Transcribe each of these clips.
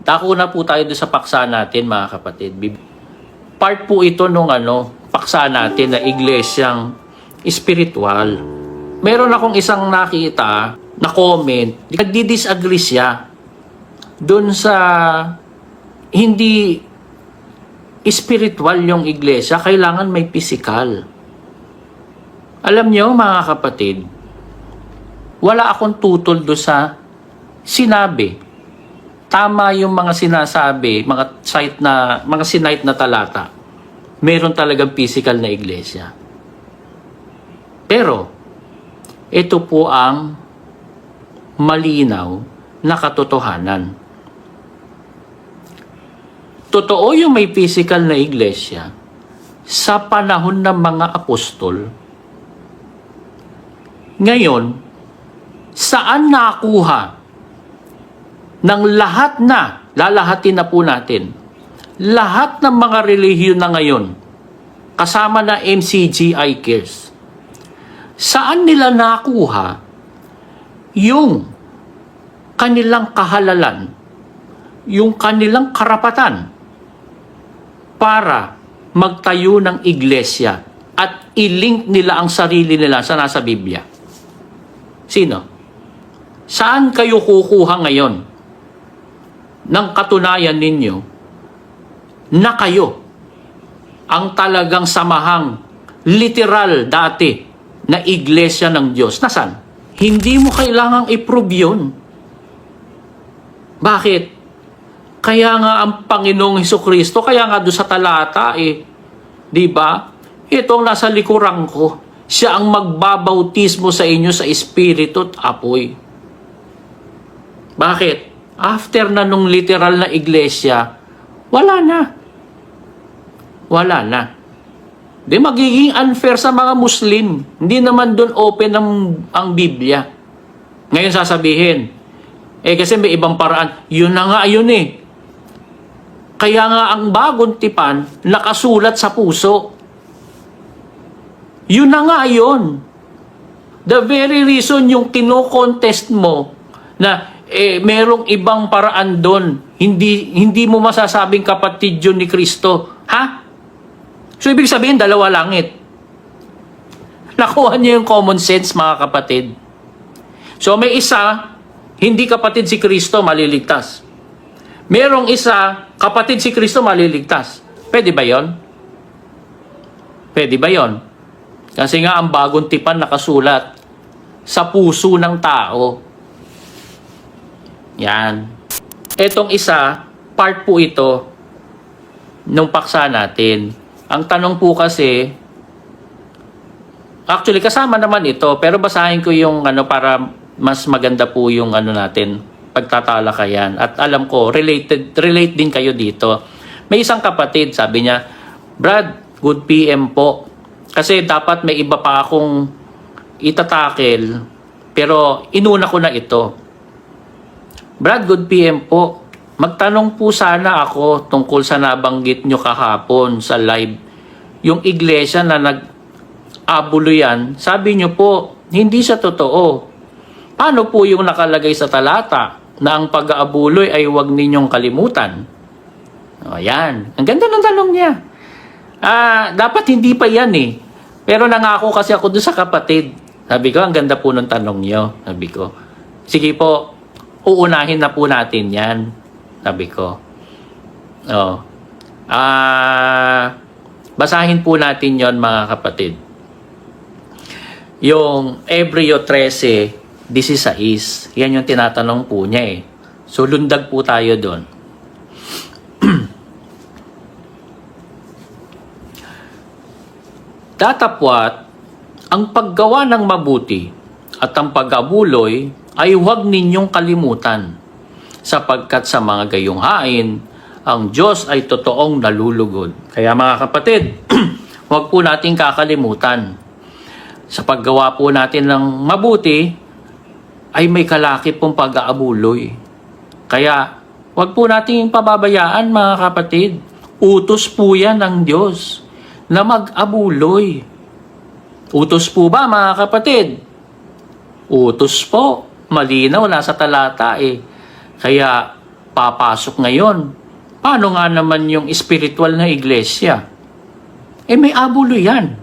Dako na po tayo doon sa paksa natin, mga kapatid. Part po ito nung paksa natin na iglesyang spiritual. Meron akong isang nakita na comment, nagdi-disagree siya doon sa hindi spiritual yung iglesia, kailangan may physical. Alam niyo, mga kapatid, wala akong tutol doon sa sinabi. Tama yung mga sinasabi, mga sinite na talata. Meron talagang physical na iglesia. Pero, ito po ang malinaw na katotohanan. Totoo yung may physical na iglesia sa panahon ng mga apostol. Ngayon, saan nakuha ng lahat na, lalahatin na po natin, lahat ng mga relihiyon na ngayon, kasama na MCG ICARES, saan nila nakuha yung kanilang kahalalan, yung kanilang karapatan para magtayo ng iglesia at i-link nila ang sarili nila sa nasa Biblia? Sino? Saan kayo kukuha ngayon ng katunayan ninyo na kayo ang talagang samahang literal dati na iglesia ng Diyos? Nasaan? Hindi mo kailangang i-prove yun. Bakit? Kaya nga ang Panginoong Hesukristo, kaya nga doon sa talata di ba? Ito ang nasa likuran ko. Siya ang magbabautismo sa inyo sa Espiritu at apoy. Bakit? After na nung literal na iglesia, wala na. Wala na. Di magiging unfair sa mga Muslim. Hindi naman doon open ang Biblia. Ngayon sasabihin, kasi may ibang paraan. Yun na nga yun Kaya nga ang bagong tipan, nakasulat sa puso. Yun na nga yun. The very reason yung kino-contest mo na merong ibang paraan doon, hindi mo masasabing kapatid yun ni Kristo. Ha? So ibig sabihin, dalawa langit. Nakuha niyo yung common sense, mga kapatid. So may isa, hindi kapatid si Kristo, maliligtas. Merong isa, kapatid si Kristo, maliligtas. Pwede ba yon? Pwede ba yon? Kasi nga ang bagong tipan nakasulat sa puso ng tao. Yan. Etong isa, part po ito nung paksa natin. Ang tanong po kasi, actually kasama naman ito, pero basahin ko yung para mas maganda po yung natin, pagtatalakayan. At alam ko, relate din kayo dito. May isang kapatid, sabi niya, Brad, good PM po. Kasi dapat may iba pa akong itatakel, pero inuna ko na ito. Brad, good PM po. Magtanong po sana ako tungkol sa nabanggit nyo kahapon sa live. Yung iglesia na nag-abulo yan, sabi nyo po, hindi siya totoo. Paano po yung nakalagay sa talata na ang pag-aabuloy ay huwag ninyong kalimutan? O yan. Ang ganda ng tanong niya. Dapat hindi pa yan Pero nangako kasi ako doon sa kapatid. Sabi ko, ang ganda po ng tanong niyo. Sabi ko, sige po, uunahin na po natin yan. Sabi ko. Basahin po natin yon, mga kapatid. Yung Hebreo 13:16. Yan yung tinatanong po niya So, lundag po tayo doon. Datapwat, ang paggawa ng mabuti at ang pag-abuloy ay huwag ninyong kalimutan, sapagkat sa mga gayong hain, ang Diyos ay totoong nalulugod. Kaya mga kapatid, huwag po natin kakalimutan. Sa paggawa po natin ng mabuti, ay may kalakip pong pag-aabuloy. Kaya, huwag po natin pababayaan, mga kapatid. Utos po yan ng Diyos na mag-abuloy. Utos po ba, mga kapatid? Utos po. Malinaw, nasa talata Kaya, nagpapasok ngayon. Paano nga naman yung spiritual na iglesia? May abulo yan.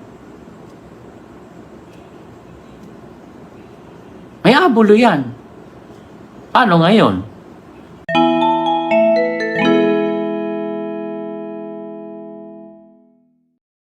May abulo yan. Paano ngayon?